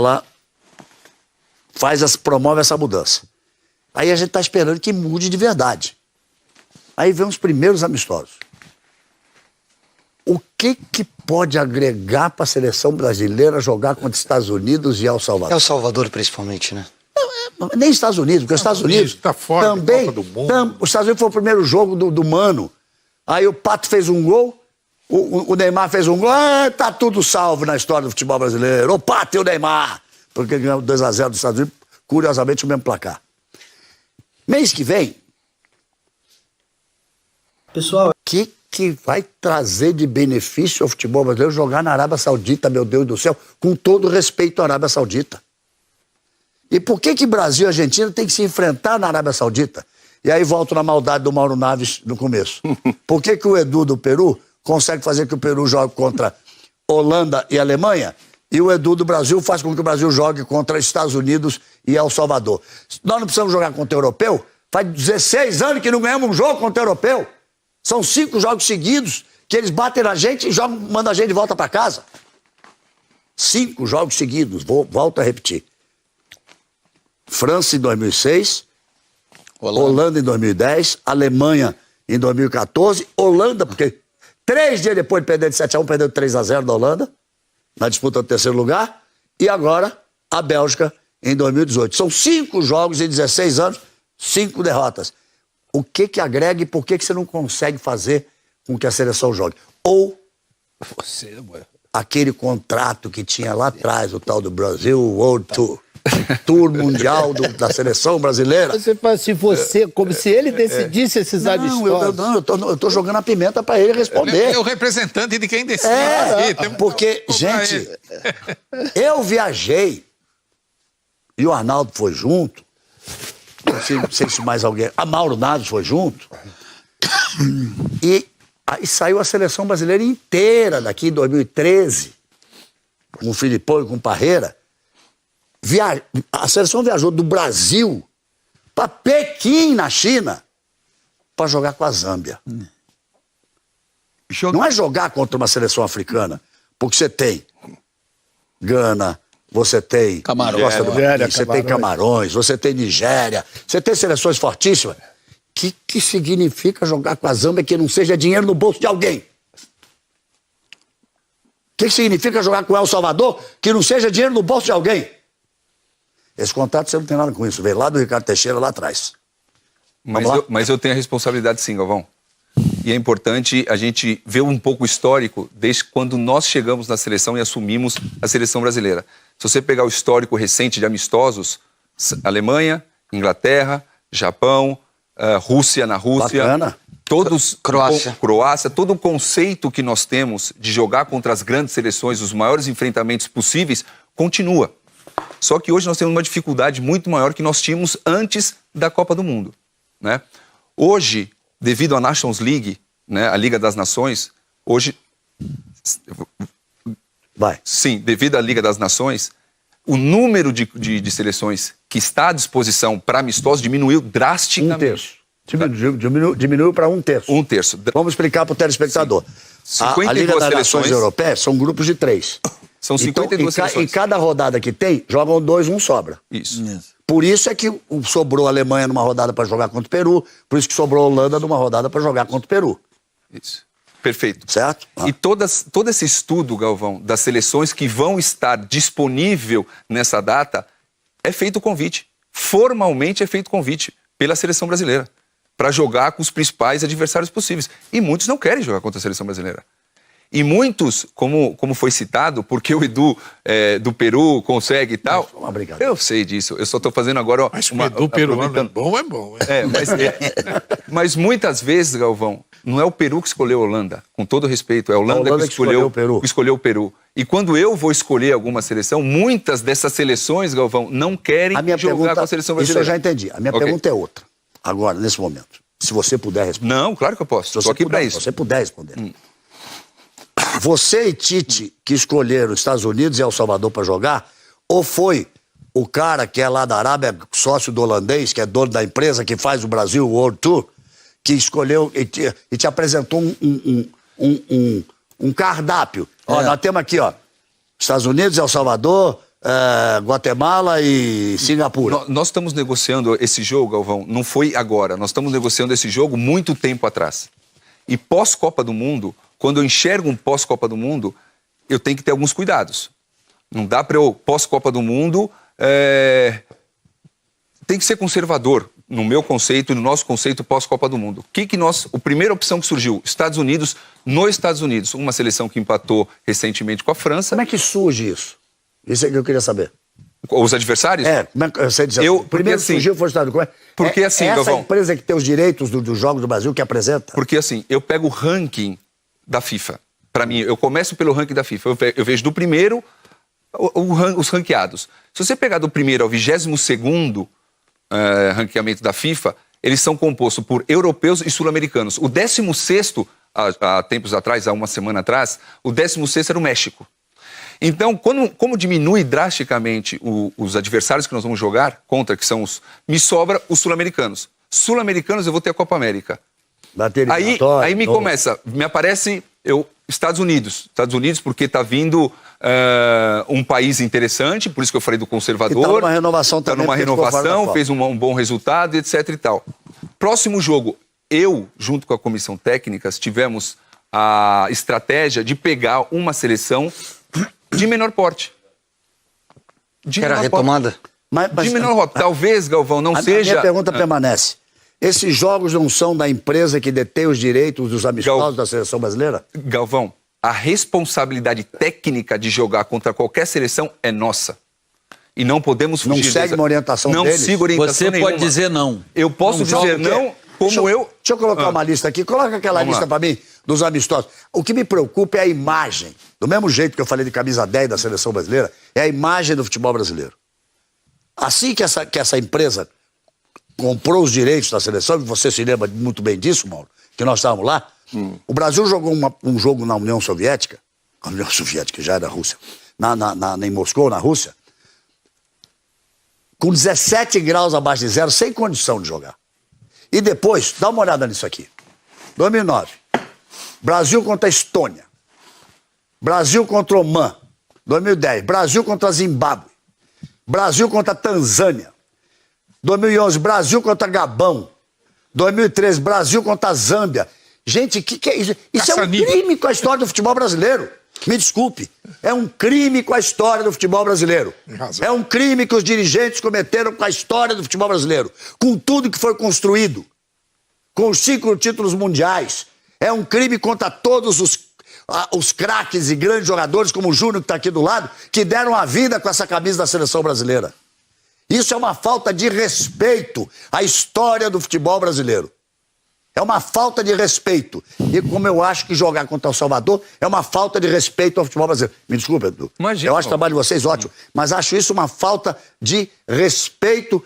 ela promove essa mudança. Aí a gente está esperando que mude de verdade. Aí vem os primeiros amistosos. O que pode agregar para a seleção brasileira jogar contra Estados Unidos e El Salvador? El Salvador, principalmente, né? Nem Estados Unidos, porque os Estados Unidos tá fora também. da Copa do Mundo. Os Estados Unidos foi o primeiro jogo do Mano. Aí o Pato fez um gol, o Neymar fez um gol. Tá tudo salvo na história do futebol brasileiro. O Pato e o Neymar. Porque ganhou 2-0 dos Estados Unidos, curiosamente o mesmo placar. Mês que vem, Pessoal, o que vai trazer de benefício ao futebol brasileiro jogar na Arábia Saudita, meu Deus do céu, com todo respeito à Arábia Saudita? E por que Brasil e Argentina tem que se enfrentar na Arábia Saudita? E aí volto na maldade do Mauro Naves no começo. Por que o Edu do Peru consegue fazer que o Peru jogue contra Holanda e Alemanha e o Edu do Brasil faz com que o Brasil jogue contra Estados Unidos e El Salvador? Nós não precisamos jogar contra o europeu? Faz 16 anos que não ganhamos um jogo contra o europeu. São 5 jogos seguidos que eles batem na gente e mandam a gente de volta para casa. 5 jogos seguidos, volto a repetir. França em 2006, Holanda em 2010, Alemanha em 2014, Holanda, porque 3 dias depois de perder de 7-1, perdeu de 3-0 da Holanda, na disputa do terceiro lugar, e agora a Bélgica em 2018. São 5 jogos em 16 anos, 5 derrotas. O que agrega e por que você não consegue fazer com que a seleção jogue? Ou aquele contrato que tinha lá atrás, o tal do Brasil World Tour. Tour mundial da seleção brasileira. Você faz se você, como se ele decidisse esses amistosos. Eu tô jogando a pimenta para ele responder. Ele é o representante de quem decide. Porque, gente, eu viajei e o Arnaldo foi junto, não sei se mais alguém, a Mauro Naves foi junto, e aí saiu a seleção brasileira inteira daqui em 2013, com o Filipão e com o Parreira. A seleção viajou do Brasil para Pequim, na China, para jogar com a Zâmbia. Não é jogar contra uma seleção africana, porque você tem Gana, você tem Camarões, você tem Camarões, você tem Nigéria, você tem seleções fortíssimas. O que significa jogar com a Zâmbia que não seja dinheiro no bolso de alguém? O que significa jogar com El Salvador que não seja dinheiro no bolso de alguém? Esse contrato você não tem nada com isso, veio lá do Ricardo Teixeira lá atrás. Mas eu tenho a responsabilidade sim, Galvão. E é importante a gente ver um pouco o histórico desde quando nós chegamos na seleção e assumimos a seleção brasileira. Se você pegar o histórico recente de amistosos, Alemanha, Inglaterra, Japão, Rússia na Rússia, bacana. Todos, Croácia, todo o conceito que nós temos de jogar contra as grandes seleções, os maiores enfrentamentos possíveis, continua. Só que hoje nós temos uma dificuldade muito maior que nós tínhamos antes da Copa do Mundo, né? Hoje, devido à Nations League, né, a Liga das Nações, hoje... Sim, devido à Liga das Nações, o número de seleções que está à disposição para amistosos diminuiu drasticamente. 1/3. Diminuiu para 1/3. 1/3. Vamos explicar para o telespectador. A Liga das Nações Europeias são grupos de 3. São 52 seleções. Em cada rodada que tem, jogam 2, um sobra. Isso. Por isso é que sobrou a Alemanha numa rodada para jogar contra o Peru, por isso que sobrou a Holanda numa rodada para jogar contra o Peru. Isso. Perfeito. Certo? E todo esse estudo, Galvão, das seleções que vão estar disponível nessa data, é feito o convite. Formalmente é feito o convite pela seleção brasileira para jogar com os principais adversários possíveis. E muitos não querem jogar contra a seleção brasileira. E muitos, como foi citado, porque o Edu do Peru consegue e tal. Eu sei disso. Eu só estou fazendo agora... Mas o Edu peruano é bom. Mas muitas vezes, Galvão, não é o Peru que escolheu a Holanda. Com todo respeito, é a Holanda que escolheu o Peru. E quando eu vou escolher alguma seleção, muitas dessas seleções, Galvão, não querem jogar com a seleção brasileira. Isso eu já entendi. A minha pergunta é outra. Agora, nesse momento. Se você puder responder. Não, claro que eu posso. Estou aqui para isso. Se você puder responder. Você e Tite que escolheram os Estados Unidos e El Salvador para jogar, ou foi o cara que é lá da Arábia, sócio do holandês, que é dono da empresa que faz o Brasil World Tour, que escolheu e te apresentou um cardápio? Ó, nós temos aqui, ó, Estados Unidos, El Salvador, Guatemala e Singapura. Nós estamos negociando esse jogo, Galvão, não foi agora. Nós estamos negociando esse jogo muito tempo atrás. E pós-Copa do Mundo, quando eu enxergo um pós-Copa do Mundo, eu tenho que ter alguns cuidados. Não dá para eu, pós-Copa do Mundo, tem que ser conservador, no meu conceito e no nosso conceito pós-Copa do Mundo. A primeira opção que surgiu, Estados Unidos, nos Estados Unidos, uma seleção que empatou recentemente com a França. Como é que surge isso? Isso é que eu queria saber. Os adversários? Como é que você diz? Primeiro assim, surgiu foi o Estado Unidos. Porque assim, essa Galvão, empresa que tem os direitos dos Jogos do Brasil que apresenta? Porque assim, eu pego o ranking da FIFA. Para mim, eu começo pelo ranking da FIFA. Eu vejo do primeiro os ranqueados. Se você pegar do primeiro ao 22º ranqueamento da FIFA, eles são compostos por europeus e sul-americanos. O 16º, há tempos atrás, há uma semana atrás, o 16º era o México. Então, como diminui drasticamente os adversários que nós vamos jogar contra, que são me sobra os sul-americanos. Sul-americanos eu vou ter a Copa América. Aí me aparece Estados Unidos, porque está vindo um país interessante, por isso que eu falei do conservador. Está numa renovação também. Está numa renovação, fez um bom resultado, etc e tal. Próximo jogo, junto com a comissão técnica, tivemos a estratégia de pegar uma seleção de menor porte. Era a retomada? De menor porte. Talvez, Galvão, não seja... A minha pergunta permanece. Esses jogos não são da empresa que detém os direitos dos amistosos da seleção brasileira? Galvão, a responsabilidade técnica de jogar contra qualquer seleção é nossa. E não podemos fugir. Não segue uma orientação deles? Não sigo orientação Você nenhuma. pode dizer não. Eu posso dizer não, como Deixa eu colocar uma lista aqui. Coloca aquela lista para mim dos amistosos. O que me preocupa é a imagem. Do mesmo jeito que eu falei de camisa 10 da seleção brasileira, é a imagem do futebol brasileiro. Assim que essa empresa comprou os direitos da seleção, e você se lembra muito bem disso, Mauro, que nós estávamos lá, o Brasil jogou um jogo na União Soviética, a União Soviética já era Rússia, em Moscou, na Rússia, com 17 graus abaixo de zero, sem condição de jogar. E depois, dá uma olhada nisso aqui. 2009, Brasil contra a Estônia. Brasil contra Omã. 2010, Brasil contra Zimbábue. Brasil contra Tanzânia. 2011, Brasil contra Gabão. 2013, Brasil contra Zâmbia. Gente, que é isso? Isso é um crime com a história do futebol brasileiro. Me desculpe. É um crime com a história do futebol brasileiro. É um crime que os dirigentes cometeram com a história do futebol brasileiro. Com tudo que foi construído. Com os 5 títulos mundiais. É um crime contra todos os craques e grandes jogadores, como o Júnior que está aqui do lado, que deram a vida com essa camisa da seleção brasileira. Isso é uma falta de respeito à história do futebol brasileiro. É uma falta de respeito. E como eu acho que jogar contra o Salvador é uma falta de respeito ao futebol brasileiro. Me desculpe, Edu. Imagina, eu acho o trabalho de vocês ótimo, mas acho isso uma falta de respeito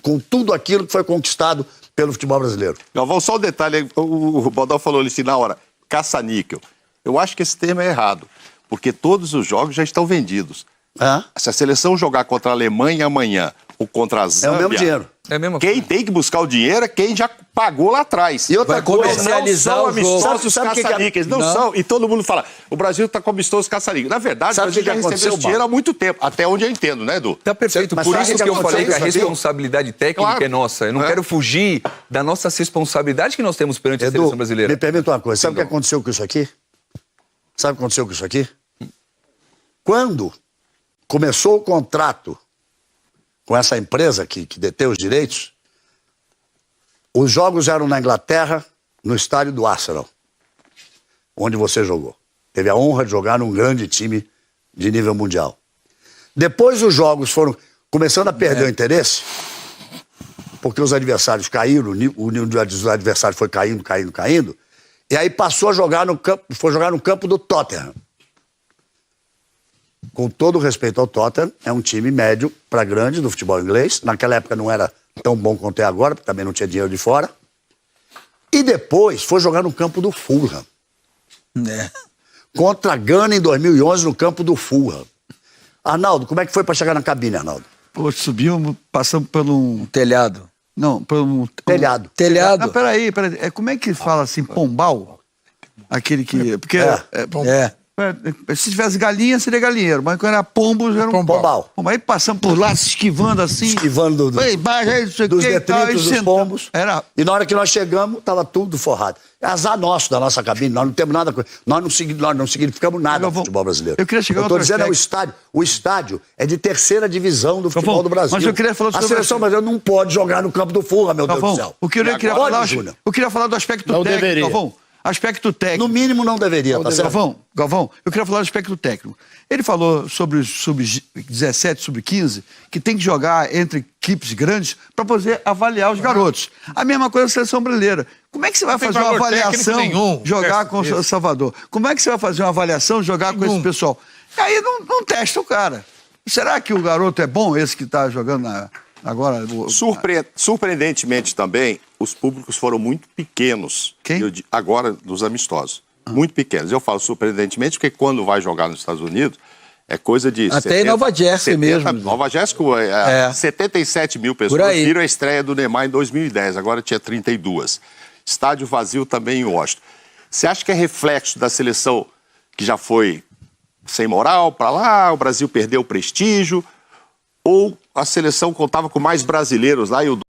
com tudo aquilo que foi conquistado pelo futebol brasileiro. Galvão, só um detalhe, o Baldão falou ali assim na hora, caça-níquel. Eu acho que esse termo é errado, porque todos os jogos já estão vendidos. Se a seleção jogar contra a Alemanha amanhã ou contra a Zâmbia... É o mesmo dinheiro. É mesmo. Quem tem que buscar o dinheiro é quem já pagou lá atrás. E outra coisa, comercializar não são o jogo. amistosos caça-níqueis, não são. E todo mundo fala, o Brasil está com amistosos caça-níqueis. Na verdade, o Brasil já recebeu esse dinheiro há muito tempo, até onde eu entendo, né, Edu? Tá perfeito. Mas Por sabe isso que que eu falei que a aconteceu isso aqui? responsabilidade técnica é nossa. Eu não quero fugir da nossa responsabilidade que nós temos perante a seleção brasileira. Me permita uma coisa. Sabe o que aconteceu com isso aqui? Sabe o que aconteceu com isso aqui? Quando começou o contrato com essa empresa que detém os direitos, os jogos eram na Inglaterra, no estádio do Arsenal, onde você jogou. Teve a honra de jogar num grande time de nível mundial. Depois os jogos foram começando a perder o interesse, porque os adversários caíram, o nível dos adversários foi caindo, e aí passou a jogar no campo do Tottenham. Com todo respeito ao Tottenham, é um time médio para grande do futebol inglês. Naquela época não era tão bom quanto é agora, porque também não tinha dinheiro de fora. E depois foi jogar no campo do Fulham. Contra a Gana em 2011 no campo do Fulham. Arnaldo, como é que foi para chegar na cabine, Arnaldo? Pô, subimos, passamos por um... Telhado. Não, por um... Telhado. Telhado. Ah, peraí. Como é que fala assim, pombal? Aquele que... Porque... Se tivesse galinha, seria galinheiro. Mas quando era pombo, era um Pombal. Aí passamos por lá, se esquivando assim. Esquivando dos detritos dos pombos. E na hora que nós chegamos, estava tudo forrado. É azar nosso da nossa cabine, nós não temos nada com nós não significamos nada no futebol brasileiro. Eu queria chegar estou dizendo o estádio é de terceira divisão do futebol do Brasil. Mas eu queria falar sobre a seleção brasileira não pode jogar no campo do Furra, meu Deus do céu. Eu queria falar do aspecto não técnico, deveria. Galvão. Aspecto técnico. No mínimo não deveria, tá certo? Galvão, eu queria falar do aspecto técnico. Ele falou sobre os sub-17, sub-15, que tem que jogar entre equipes grandes para poder avaliar os garotos. A mesma coisa da seleção brasileira. Como é que você vai fazer uma avaliação, jogar com o Salvador? Como é que você vai fazer uma avaliação, jogar com esse pessoal? Aí não testa o cara. Será que o garoto é bom, esse que está jogando agora? Surpreendentemente também, os públicos foram muito pequenos. Quem? Agora, dos amistosos. Muito pequenos. Eu falo surpreendentemente porque quando vai jogar nos Estados Unidos, é coisa de... Até em Nova Jersey mesmo. Nova Jersey, 77 mil pessoas viram a estreia do Neymar em 2010, agora tinha 32. Estádio vazio também em Washington. Você acha que é reflexo da seleção que já foi sem moral para lá, o Brasil perdeu o prestígio, ou a seleção contava com mais brasileiros lá e o